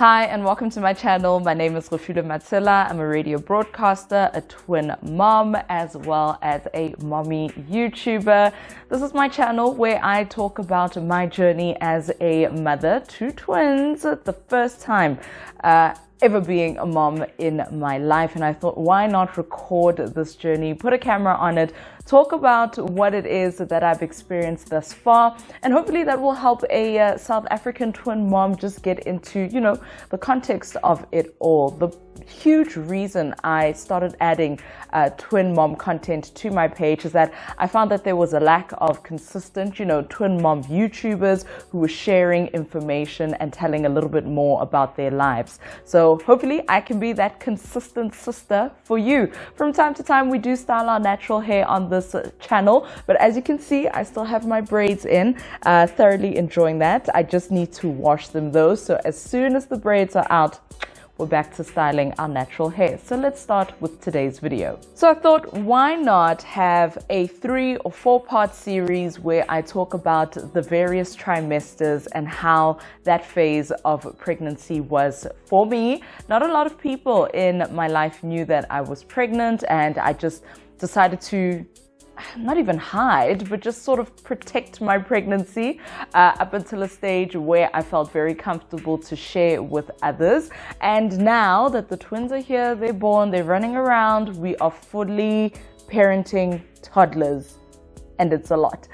Hi and welcome to my channel. My name is Fifi. I'm a radio broadcaster, a twin mom, as well as a mommy YouTuber. This is my channel where I talk about my journey as a mother to twins, the first time ever being a mom in my life, and I thought, why not record this journey, put a camera on it, talk about what it is that I've experienced thus far, and hopefully that will help a South African twin mom just get into, the context of it all. The huge reason I started adding twin mom content to my page is that I found that there was a lack of consistent, twin mom YouTubers who were sharing information and telling a little bit more about their lives. So hopefully I can be that consistent sister for you. From time to time, we do style our natural hair on this channel, but as you can see, I still have my braids in, thoroughly enjoying that. I just need to wash them though. So as soon as the braids are out, we're back to styling our natural hair. So let's start with today's video. So I thought, why not have a 3 or 4 part series where I talk about the various trimesters and how that phase of pregnancy was for me. Not a lot of people in my life knew that I was pregnant, and I just decided to not even hide, but just sort of protect my pregnancy up until a stage where I felt very comfortable to share with others. And now that the twins are here, they're born, they're running around, we are fully parenting toddlers, and it's a lot.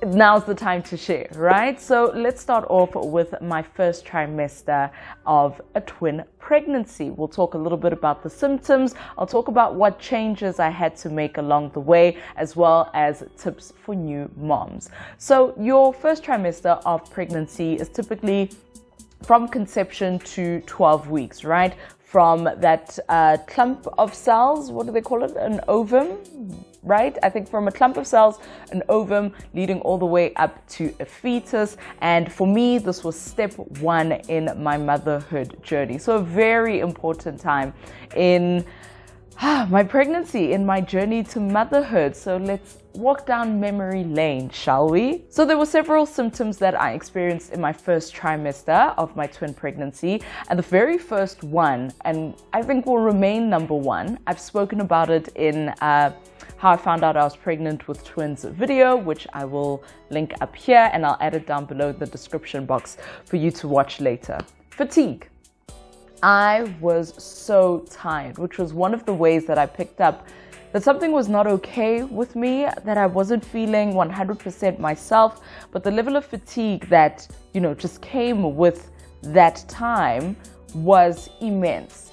Now's the time to share, right? So let's start off with my first trimester of a twin pregnancy. We'll talk a little bit about the symptoms. I'll talk about what changes I had to make along the way, as well as tips for new moms. So your first trimester of pregnancy is typically from conception to 12 weeks, right? From that clump of cells, what do they call it? An ovum, right? I think from a clump of cells, an ovum, leading all the way up to a fetus. And for me, this was step 1 in my motherhood journey. So a very important time in my pregnancy, in my journey to motherhood. So let's walk down memory lane, shall we? So there were several symptoms that I experienced in my first trimester of my twin pregnancy. And the very first one, and I think will remain number 1, I've spoken about it in how I found out I was pregnant with twins video, which I will link up here, and I'll add it down below in the description box for you to watch later. Fatigue. I was so tired, which was one of the ways that I picked up that something was not okay with me, that I wasn't feeling 100% myself, but the level of fatigue that, just came with that time was immense.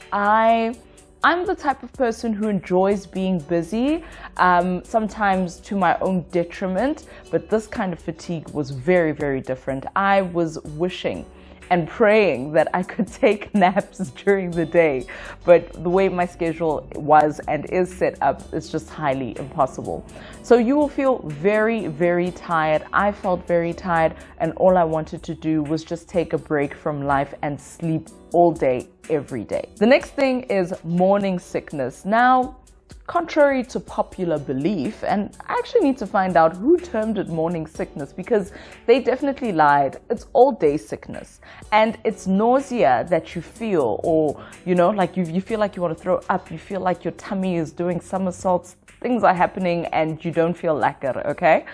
I'm the type of person who enjoys being busy, sometimes to my own detriment, but this kind of fatigue was very, very different. I was wishing and praying that I could take naps during the day, but the way my schedule was and is set up, it's just highly impossible. So you will feel very, very tired. I felt very tired, and all I wanted to do was just take a break from life and sleep all day, every day. The next thing is morning sickness. Now, contrary to popular belief, and I actually need to find out who termed it morning sickness, because they definitely lied. It's all day sickness, and it's nausea that you feel, or like you feel like you want to throw up, you feel like your tummy is doing somersaults, things are happening and you don't feel lekker, okay?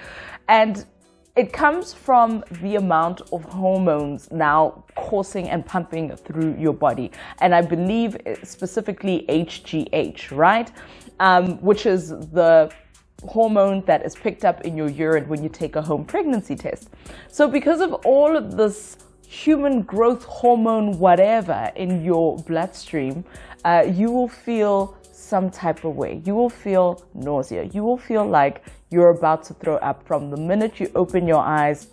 And it comes from the amount of hormones now coursing and pumping through your body. And I believe specifically HGH, right? Which is the hormone that is picked up in your urine when you take a home pregnancy test. So because of all of this human growth hormone, whatever, in your bloodstream, you will feel some type of way. You will feel nausea. You will feel like you're about to throw up from the minute you open your eyes,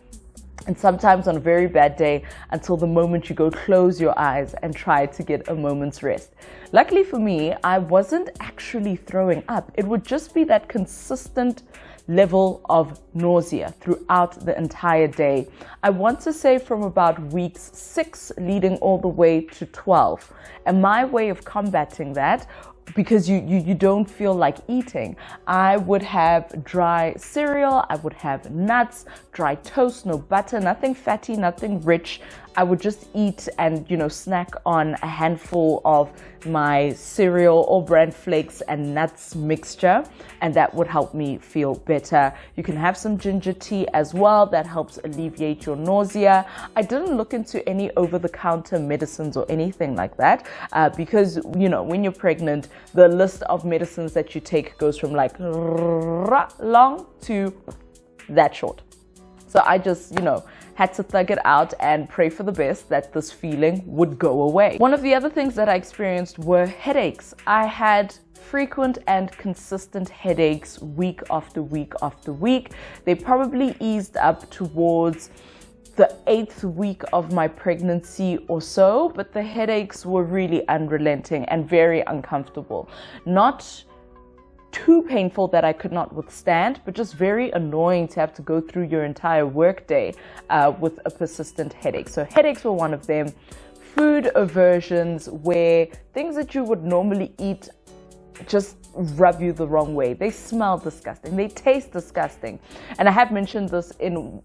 and sometimes on a very bad day until the moment you go close your eyes and try to get a moment's rest. Luckily for me, I wasn't actually throwing up. It would just be that consistent level of nausea throughout the entire day. I want to say from about weeks 6 leading all the way to 12. And my way of combating that because you don't feel like eating. I would have dry cereal, I would have nuts, dry toast, no butter, nothing fatty, nothing rich. I would just eat and, snack on a handful of my cereal or bran flakes and nuts mixture, and that would help me feel better. You can have some ginger tea as well. That helps alleviate your nausea. I didn't look into any over-the-counter medicines or anything like that because, when you're pregnant, the list of medicines that you take goes from like long to that short. So I just, had to thug it out and pray for the best that this feeling would go away. One of the other things that I experienced were headaches. I had frequent and consistent headaches week after week after week. They probably eased up towards the 8th week of my pregnancy or so, but the headaches were really unrelenting and very uncomfortable. Not too painful that I could not withstand, but just very annoying to have to go through your entire workday with a persistent headache. So headaches were one of them. Food aversions, where things that you would normally eat just rub you the wrong way. They smell disgusting. They taste disgusting. And I have mentioned this in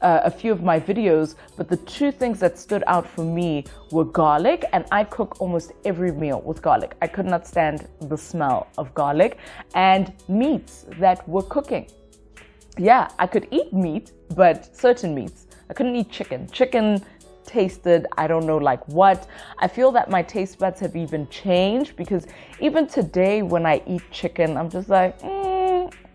a few of my videos, but the two things that stood out for me were garlic, and I cook almost every meal with garlic. I could not stand the smell of garlic, and meats that were cooking. Yeah, I could eat meat, but certain meats. I couldn't eat chicken. Chicken tasted, I don't know like what. I feel that my taste buds have even changed, because even today when I eat chicken, I'm just like,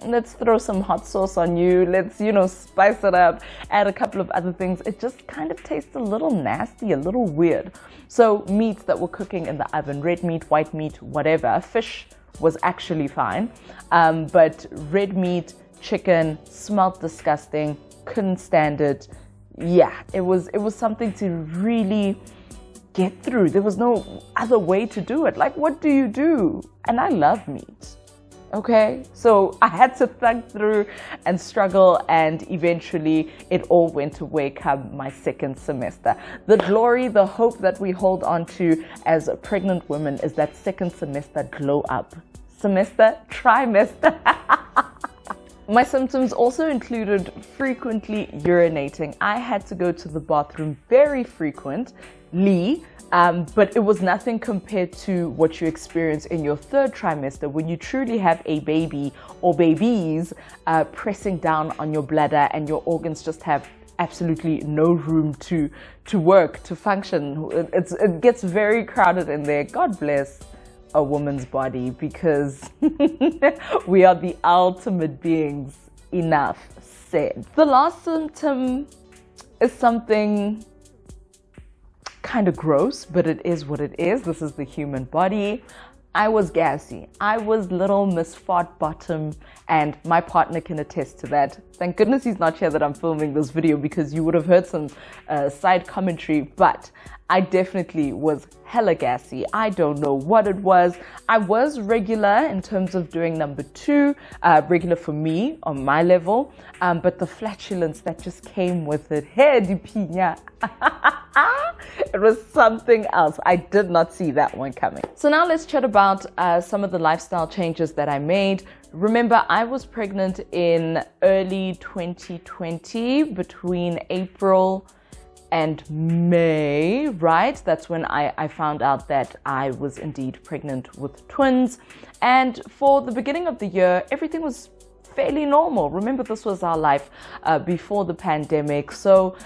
let's throw some hot sauce on you. Let's, spice it up, add a couple of other things. It just kind of tastes a little nasty, a little weird. So meats that were cooking in the oven, red meat, white meat, whatever. Fish was actually fine. But red meat, chicken, smelled disgusting, couldn't stand it. Yeah, it was something to really get through. There was no other way to do it. Like, what do you do? And I love meat. Okay, so I had to thug through and struggle, and eventually it all went away come my second semester. The glory, the hope that we hold on to as pregnant women is that second semester glow up. Trimester. My symptoms also included frequently urinating. I had to go to the bathroom very frequently, but it was nothing compared to what you experience in your third trimester, when you truly have a baby or babies pressing down on your bladder, and your organs just have absolutely no room to work, to function. It gets very crowded in there. God bless a woman's body, because we are the ultimate beings. Enough said. The last symptom is something kind of gross, but it is what it is. This is the human body. I was gassy. I was little Miss Fart Bottom, and my partner can attest to that. Thank goodness he's not here that I'm filming this video, because you would have heard some side commentary, but I definitely was hella gassy. I don't know what it was. I was regular in terms of doing number 2, regular for me on my level, but the flatulence that just came with it, hey, Dipinya. It was something else. I did not see that one coming. So now let's chat about some of the lifestyle changes that I made. Remember, I was pregnant in early 2020, between April and May, right? That's when I found out that I was indeed pregnant with twins. And for the beginning of the year, everything was fairly normal. Remember, this was our life before the pandemic. So,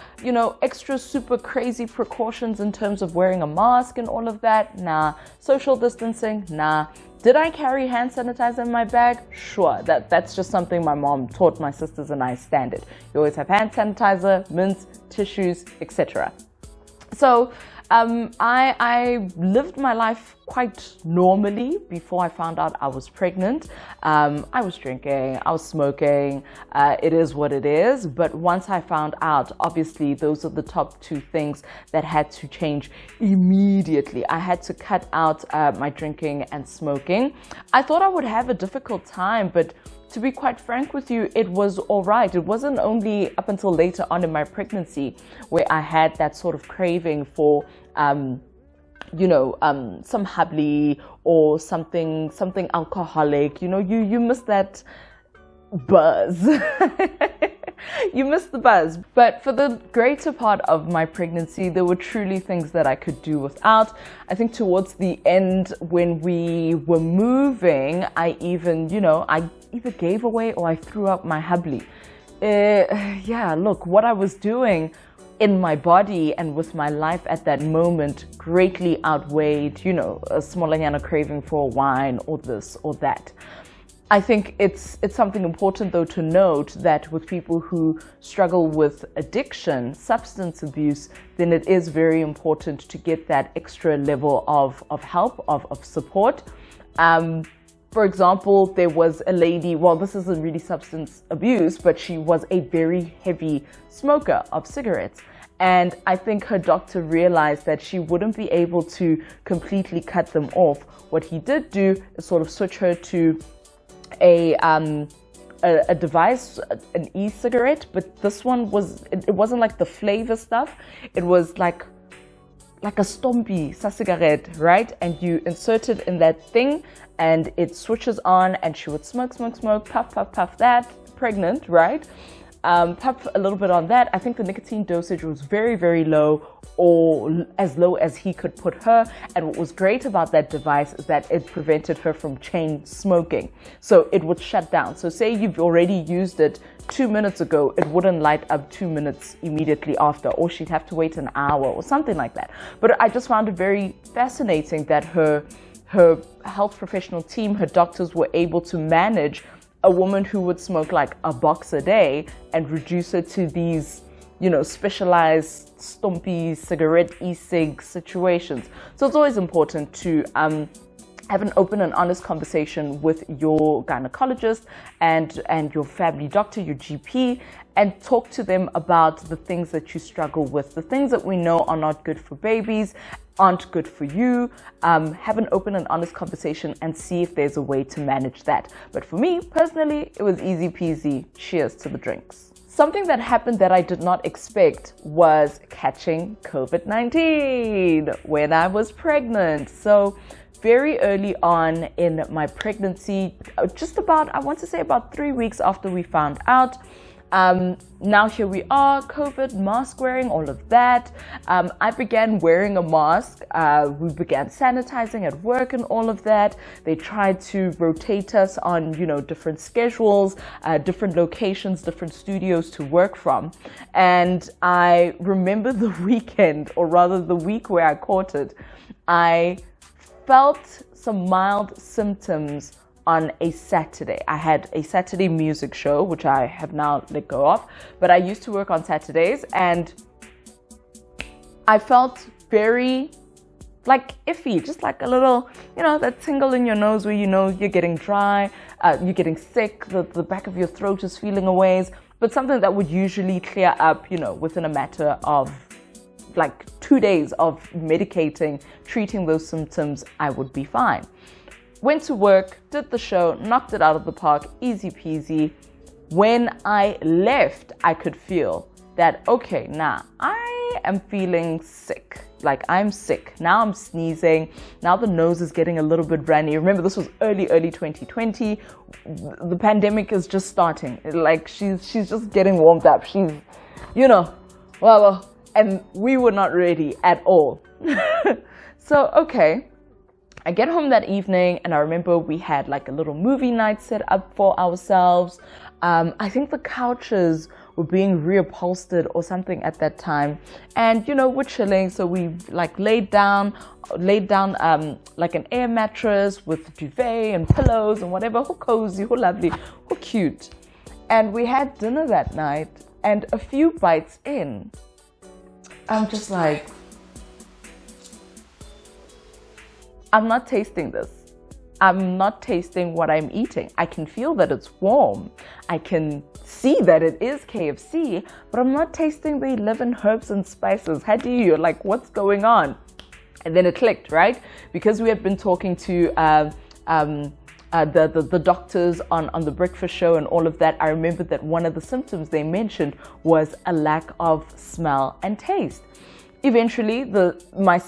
extra super crazy precautions in terms of wearing a mask and all of that, nah. Social distancing, nah. Did I carry hand sanitizer in my bag? Sure, that's just something my mom taught my sisters and I standard. You always have hand sanitizer, mints, tissues, etc. So I lived my life quite normally before I found out I was pregnant. I was drinking, I was smoking, it is what it is. But once I found out, obviously those are the top 2 things that had to change immediately. I had to cut out my drinking and smoking. I thought I would have a difficult time, but to be quite frank with you, it was all right. It wasn't only up until later on in my pregnancy where I had that sort of craving for some habli or something alcoholic, you miss that buzz. You miss the buzz. But for the greater part of my pregnancy, there were truly things that I could do without. I think towards the end, when we were moving, I either gave away or I threw up my habli. Look, what I was doing in my body and with my life at that moment greatly outweighed, a smaller craving for a wine or this or that. I think it's something important, though, to note that with people who struggle with addiction, substance abuse, then it is very important to get that extra level of help, of support. For example, there was a lady, well, this isn't really substance abuse, but she was a very heavy smoker of cigarettes. And I think her doctor realized that she wouldn't be able to completely cut them off. What he did do is sort of switch her to a device, an e-cigarette, but this one it wasn't like the flavor stuff. It was like a stompie cigarette, right? And you insert it in that thing and it switches on, and she would smoke, puff that, pregnant, right? Puff a little bit on that. I think the nicotine dosage was very, very low, or as low as he could put her. And what was great about that device is that it prevented her from chain smoking. So it would shut down. So say you've already used it 2 minutes ago, it wouldn't light up 2 minutes immediately after, or she'd have to wait an hour or something like that. But I just found it very fascinating that her health professional team, her doctors, were able to manage a woman who would smoke like a box a day and reduce it to these, specialized stompy cigarette e-cig situations. So it's always important to have an open and honest conversation with your gynecologist and your family doctor, your GP, and talk to them about the things that you struggle with, the things that we know are not good for babies, aren't good for you. Have an open and honest conversation and see if there's a way to manage that. But for me, personally, it was easy peasy. Cheers to the drinks. Something that happened that I did not expect was catching COVID-19 when I was pregnant. So very early on in my pregnancy, just about, I want to say about 3 weeks after we found out, now here we are, COVID, mask wearing, all of that. I began wearing a mask. We began sanitizing at work and all of that. They tried to rotate us on, different schedules, different locations, different studios to work from. And I remember the weekend, or rather the week where I caught it, I felt some mild symptoms on a Saturday. I had a Saturday music show, which I have now let go of, but I used to work on Saturdays, and I felt very iffy, just like a little, that tingle in your nose where you're getting dry, you're getting sick, the back of your throat is feeling a ways, but something that would usually clear up, within a matter of 2 days of medicating, treating those symptoms, I would be fine. Went to work, did the show, knocked it out of the park, easy peasy. When I left, I could feel that, okay, I am feeling sick. I'm sick. Now I'm sneezing. Now the nose is getting a little bit runny. Remember, this was early 2020. The pandemic is just starting. She's just getting warmed up. She's, and we were not ready at all. So, okay. I get home that evening, and I remember we had a little movie night set up for ourselves. I think the couches were being reupholstered or something at that time. And, we're chilling. So we laid down an air mattress with duvet and pillows and whatever. How cozy, how lovely, how cute. And we had dinner that night, and a few bites in, I'm just like, I'm not tasting this. I'm not tasting what I'm eating. I can feel that it's warm. I can see that it is KFC, but I'm not tasting the 11 herbs and spices. How do you? What's going on? And then it clicked, right? Because we had been talking to the doctors on the breakfast show and all of that. I remember that one of the symptoms they mentioned was a lack of smell and taste. Eventually, my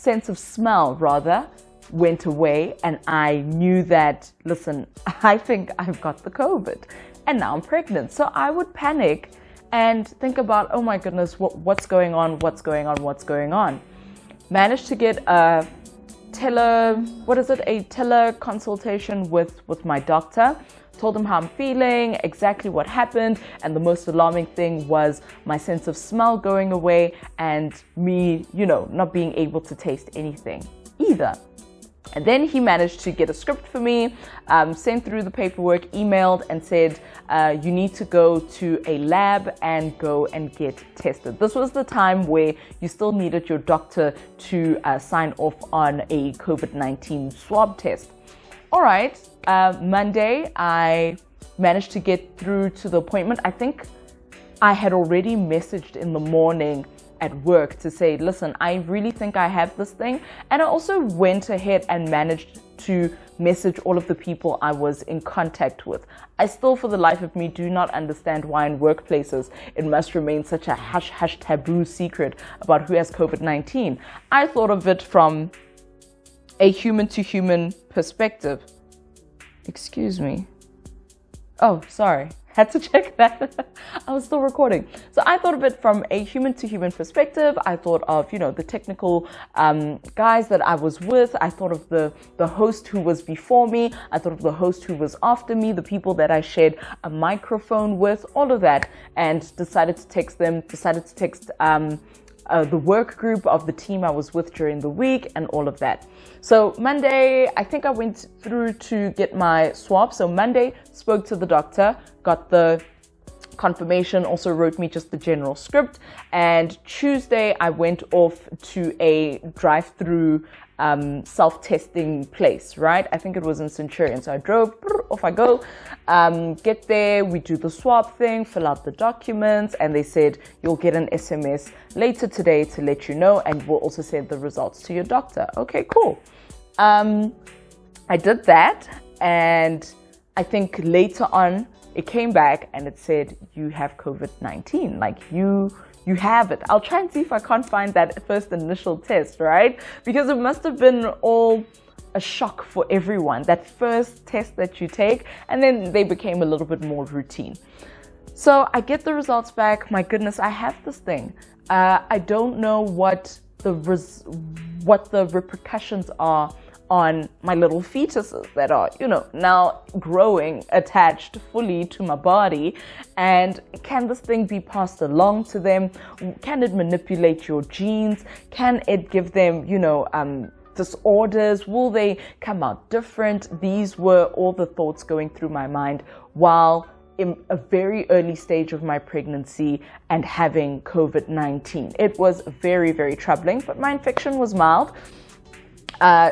sense of smell rather went away, and I knew that, listen, I think I've got the COVID and now I'm pregnant. So I would panic and think about, oh my goodness, what's going on? Managed to get a teleconsultation with my doctor. Told him how I'm feeling, exactly what happened, and the most alarming thing was my sense of smell going away and me, not being able to taste anything either. And then he managed to get a script for me, sent through the paperwork, emailed and said, you need to go to a lab and go and get tested. This was the time where you still needed your doctor to sign off on a COVID-19 swab test. All right, Monday, I managed to get through to the appointment. I think I had already messaged in the morning at work to say, listen, I really think I have this thing. And I also went ahead and managed to message all of the people I was in contact with. I still, for the life of me, do not understand why in workplaces it must remain such a hush taboo secret about who has COVID-19. I thought of it from a human to human perspective. Excuse me. Oh, sorry. Had to check that. I was still recording. So I thought of it from a human to human perspective. I thought of, the technical guys that I was with. I thought of the host who was before me. I thought of the host who was after me, the people that I shared a microphone with, all of that, and decided to text them, the work group of the team I was with during the week and all of that. So Monday, I think I went through to get my swab. So Monday, spoke to the doctor, got the confirmation, also wrote me just the general script. And Tuesday, I went off to a drive-through self-testing place, right? I think it was in Centurion. So I drove, off I go, get there, we do the swab thing, fill out the documents, and they said, you'll get an SMS later today to let you know, and we'll also send the results to your doctor. Okay, cool. I did that, and I think later on, it came back and it said, you have COVID-19, like you have it. I'll try and see if I can't find that first initial test, right? Because it must have been all a shock for everyone, that first test that you take, and then they became a little bit more routine. So I get the results back. My goodness, I have this thing. I don't know what the repercussions are on my little fetuses that are, now growing attached fully to my body. And can this thing be passed along to them? Can it manipulate your genes? Can it give them, disorders? Will they come out different? These were all the thoughts going through my mind while in a very early stage of my pregnancy and having COVID-19. It was very, very troubling, but my infection was mild.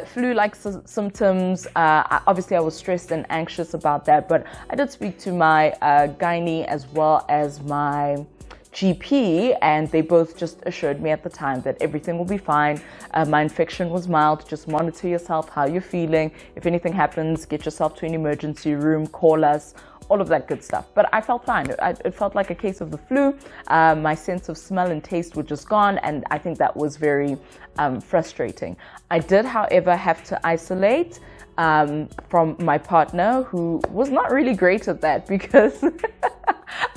Flu-like symptoms. Obviously, I was stressed and anxious about that, but I did speak to my gynae as well as my GP, and they both just assured me at the time that everything will be fine. My infection was mild. Just monitor yourself, how you're feeling. If anything happens, get yourself to an emergency room, call us, all of that good stuff. But I felt fine. It felt like a case of the flu. My sense of smell and taste were just gone, and I think that was very frustrating. I did, however, have to isolate from my partner, who was not really great at that, because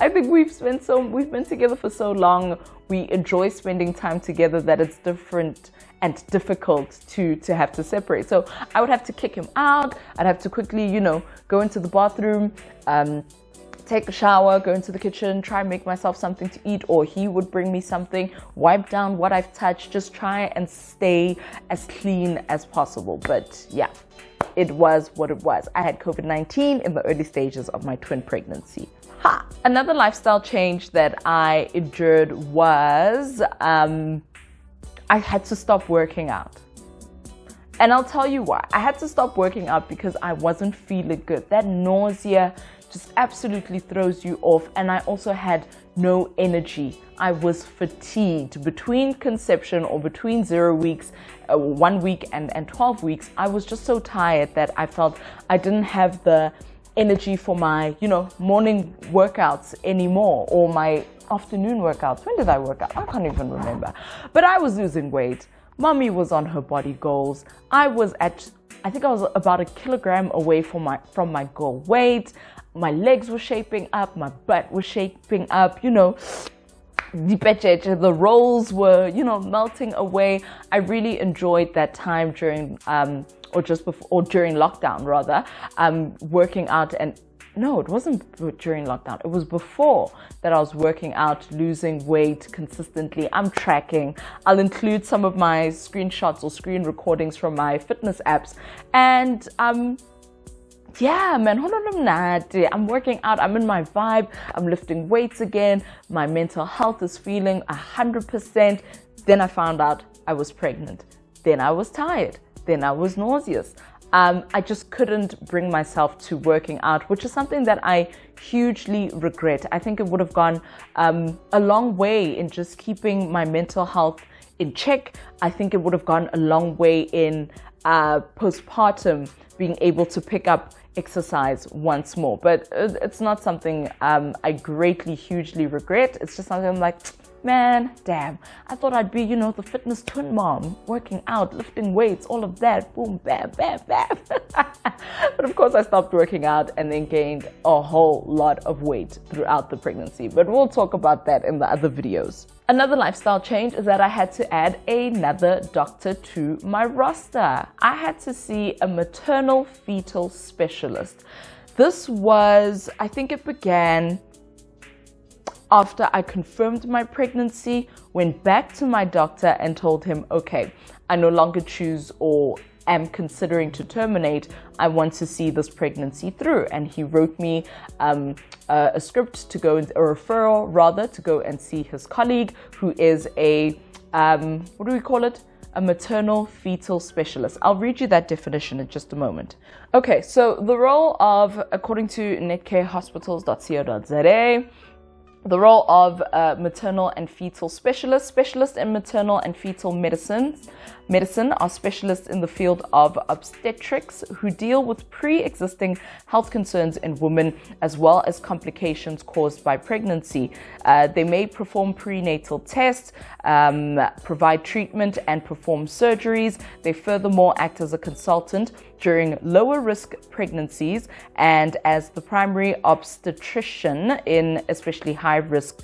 I think we've been together for so long. We enjoy spending time together that it's different and difficult to have to separate. So I would have to kick him out. I'd have to quickly, go into the bathroom, take a shower, go into the kitchen, try and make myself something to eat, or he would bring me something, wipe down what I've touched, just try and stay as clean as possible. But yeah, it was what it was. I had COVID-19 in the early stages of my twin pregnancy. Another lifestyle change that I endured was I had to stop working out. And I'll tell you why. I had to stop working out because I wasn't feeling good. That nausea just absolutely throws you off. And I also had no energy. I was fatigued. Between conception, or between 0 weeks, 1 week and 12 weeks, I was just so tired that I felt I didn't have the energy for my, morning workouts anymore, or my afternoon workouts. When did I work out? I can't even remember. But I was losing weight. Mommy was on her body goals. I think I was about a kilogram away from my goal weight. My legs were shaping up, my butt was shaping up, the rolls were, melting away. I really enjoyed that time during, during lockdown rather, working out. And no, it wasn't during lockdown. It was before that I was working out, losing weight consistently. I'm tracking. I'll include some of my screenshots or screen recordings from my fitness apps. And, yeah, man, I'm working out. I'm in my vibe. I'm lifting weights again. My mental health is feeling 100%. Then I found out I was pregnant. Then I was tired. Then I was nauseous. I just couldn't bring myself to working out, which is something that I hugely regret. I think it would have gone a long way in just keeping my mental health in check. I think it would have gone a long way in postpartum being able to pick up exercise once more. But it's not something I greatly, hugely regret. It's just something I'm like, man, damn, I thought I'd be, the fitness twin mom, working out, lifting weights, all of that, boom, bam, bam, bam. But of course I stopped working out and then gained a whole lot of weight throughout the pregnancy. But we'll talk about that in the other videos. Another lifestyle change is that I had to add another doctor to my roster. I had to see a maternal fetal specialist. This was, I think it began after I confirmed my pregnancy, went back to my doctor and told him, okay, I no longer choose or am considering to terminate. I want to see this pregnancy through. And he wrote me a script to go, a referral rather, to go and see his colleague who is a, what do we call it? A maternal fetal specialist. I'll read you that definition in just a moment. Okay, so the role of, according to netcarehospitals.co.za, the role of maternal and fetal specialist in maternal and fetal medicine are specialists in the field of obstetrics who deal with pre-existing health concerns in women as well as complications caused by pregnancy. They may perform prenatal tests, provide treatment and perform surgeries. They furthermore act as a consultant during lower risk pregnancies and as the primary obstetrician in especially high risk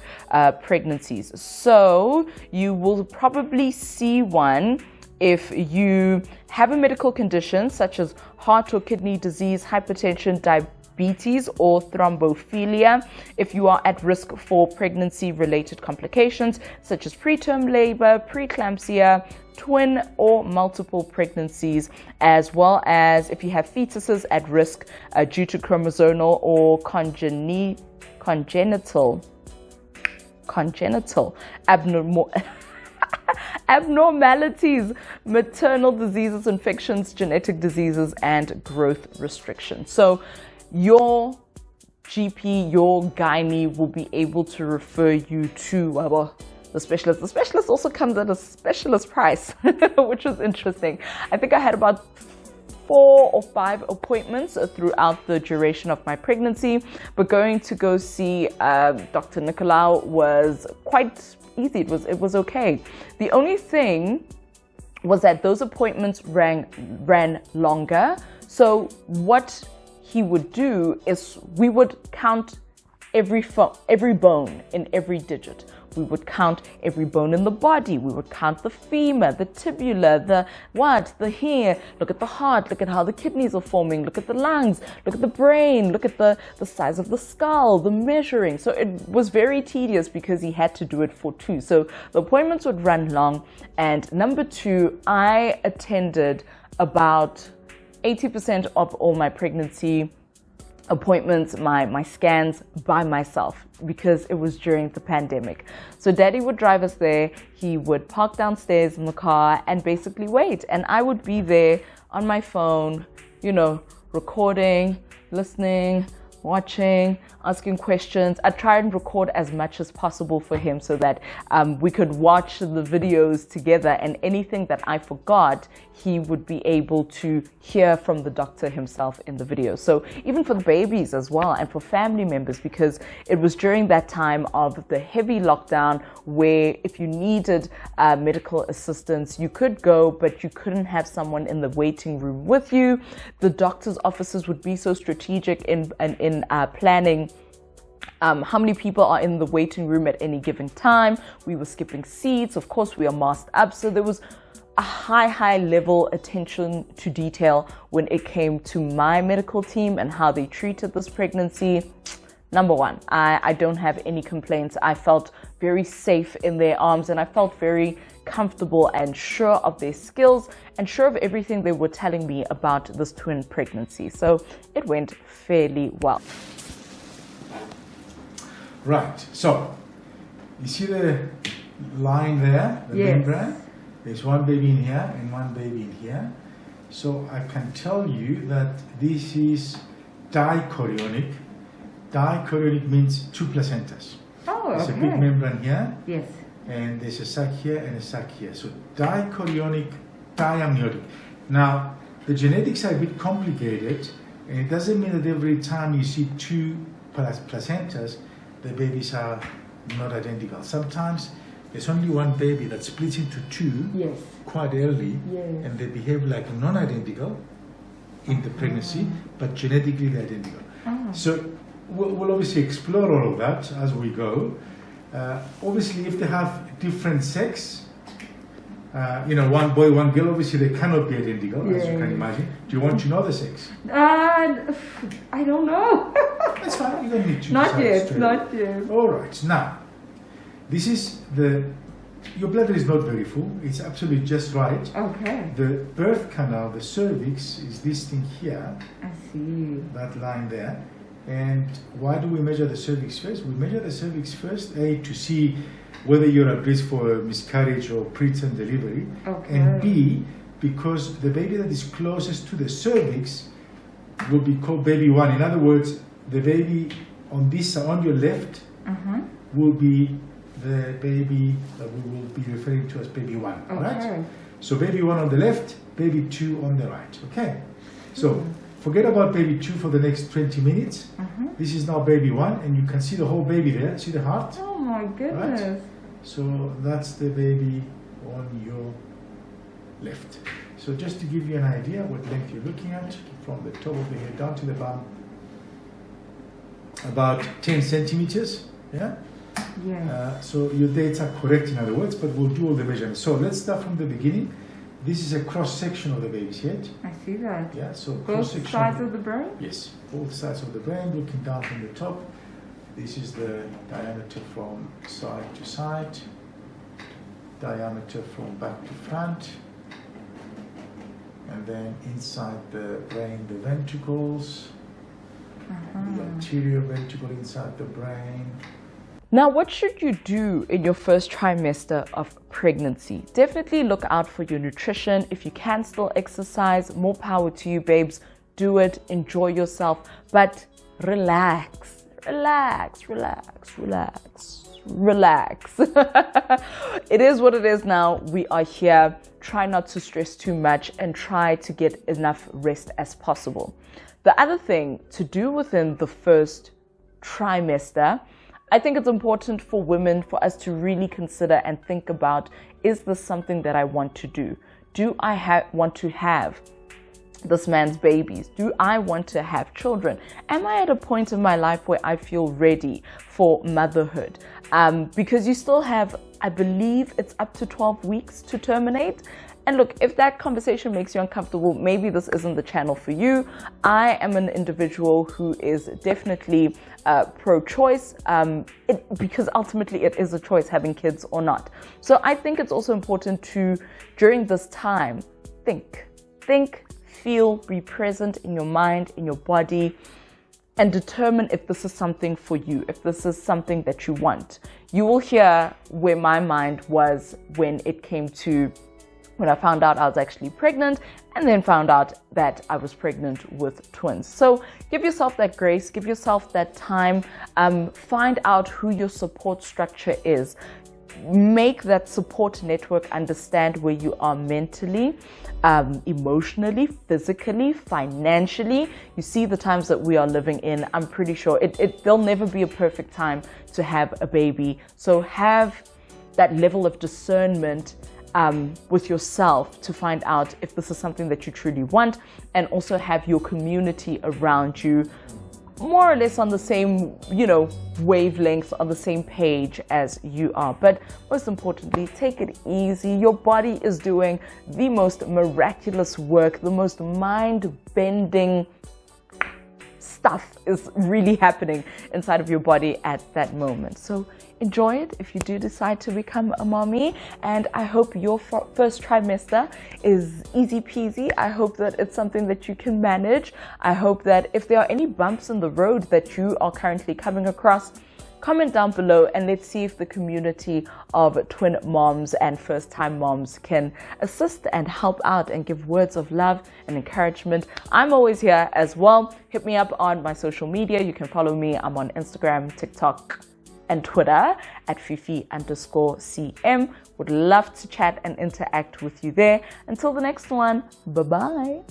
pregnancies. So you will probably see one if you have a medical condition such as heart or kidney disease, hypertension, diabetes, or thrombophilia, if you are at risk for pregnancy-related complications such as preterm labor, preeclampsia, twin or multiple pregnancies, as well as if you have fetuses at risk due to chromosomal or congenital abnormalities, maternal diseases, infections, genetic diseases, and growth restrictions. So your GP, your gynae will be able to refer you to the specialist. The specialist also comes at a specialist price, which is interesting. I think I had about 4 or 5 appointments throughout the duration of my pregnancy, but going to go see Dr. Nicolau was quite easy. It was okay. The only thing was that those appointments ran longer. So what he would do is we would count every bone in every digit. We would count every bone in the body. We would count the femur, the tibula, the hair. Look at the heart. Look at how the kidneys are forming. Look at the lungs. Look at the brain. Look at the size of the skull, the measuring. So it was very tedious because he had to do it for 2. So the appointments would run long. And number 2, I attended about 80% of all my pregnancy appointments, my scans by myself because it was during the pandemic. So daddy would drive us there. He would park downstairs in the car and basically wait. And I would be there on my phone, recording, listening, watching, asking questions. I try and record as much as possible for him so that we could watch the videos together, and anything that I forgot, he would be able to hear from the doctor himself in the video. So even for the babies as well, and for family members, because it was during that time of the heavy lockdown where if you needed medical assistance, you could go, but you couldn't have someone in the waiting room with you. The doctor's offices would be so strategic in planning how many people are in the waiting room at any given time. We were skipping seats. Of course, we are masked up. So there was a high level attention to detail when it came to my medical team and how they treated this pregnancy. Number one, I don't have any complaints. I felt very safe in their arms, and I felt very comfortable and sure of their skills and sure of everything they were telling me about this twin pregnancy. So it went fairly well. Right, so you see the line there, the membrane? There's one baby in here and one baby in here. So I can tell you that this is dichorionic. Dichorionic means two placentas. Oh, there's okay. a big membrane here. Yes. And there's a sac here and a sac here. So dichorionic, diamniotic. Now, the genetics are a bit complicated, and it doesn't mean that every time you see two placentas, the babies are not identical. Sometimes there's only one baby that splits into two quite early, and they behave like non-identical in the pregnancy, but genetically they're identical. So we'll obviously explore all of that as we go. Obviously, if they have different sex, one boy, one girl, obviously they cannot be identical, as you can imagine. Do you want to know the sex? I don't know. That's fine, you don't need to. Not yet. All right, now, this is your bladder is not very full, it's absolutely just right. Okay. The birth canal, the cervix, is this thing here. I see. That line there. And why do we measure the cervix first? We measure the cervix first, A, to see whether you're at risk for a miscarriage or preterm delivery. Okay. And B, because the baby that is closest to the cervix will be called baby one. In other words, the baby on this side, on your left, will be the baby that we will be referring to as baby one. Okay. Right? So baby one on the left, baby two on the right. Okay? So forget about baby two for the next 20 minutes. This is now baby one, and you can see the whole baby there. See the heart? Oh my goodness. Right? So that's the baby on your left. So just to give you an idea what length you're looking at, from the top of the head down to the bum, about 10 centimeters. Yeah? So your dates are correct, in other words, but we'll do all the measurements. So let's start from the beginning. This is a cross-section of the baby's head. I see that. Yeah, so both sides of the brain? Yes, both sides of the brain, looking down from the top. This is the diameter from side to side, diameter from back to front, and then inside the brain, the ventricles, the anterior ventricle inside the brain. Now, what should you do in your first trimester of pregnancy? Definitely look out for your nutrition. If you can still exercise, more power to you, babes. Do it, enjoy yourself, but relax. It is what it is now. We are here. Try not to stress too much and try to get enough rest as possible. The other thing to do within the first trimester, I think it's important for women, for us to really consider and think about, is this something that I want to do? Do I want to have this man's babies? Do I want to have children? Am I at a point in my life where I feel ready for motherhood? Because you still have, I believe it's up to 12 weeks to terminate. And look, if that conversation makes you uncomfortable, maybe this isn't the channel for you. I am an individual who is definitely pro-choice, because ultimately it is a choice having kids or not. So I think it's also important to, during this time, think, feel, be present in your mind, in your body, and determine if this is something for you, if this is something that you want. You will hear where my mind was when it came to when I found out I was actually pregnant, and then found out that I was pregnant with twins. So give yourself that grace, give yourself that time, find out who your support structure is. Make that support network understand where you are mentally, emotionally, physically, financially. You see the times that we are living in. I'm pretty sure there'll never be a perfect time to have a baby. So have that level of discernment with yourself to find out if this is something that you truly want, and also have your community around you more or less on the same, wavelength, on the same page as you are. But most importantly, take it easy. Your body is doing the most miraculous work, the most mind-bending stuff is really happening inside of your body at that moment. So enjoy it if you do decide to become a mommy, and I hope your first trimester is easy peasy. I hope that it's something that you can manage. I hope that if there are any bumps in the road that you are currently coming across, comment down below and let's see if the community of twin moms and first-time moms can assist and help out and give words of love and encouragement. I'm always here as well. Hit me up on my social media. You can follow me. I'm on Instagram, TikTok, and Twitter at Fifi_CM. Would love to chat and interact with you there. Until the next one, bye-bye.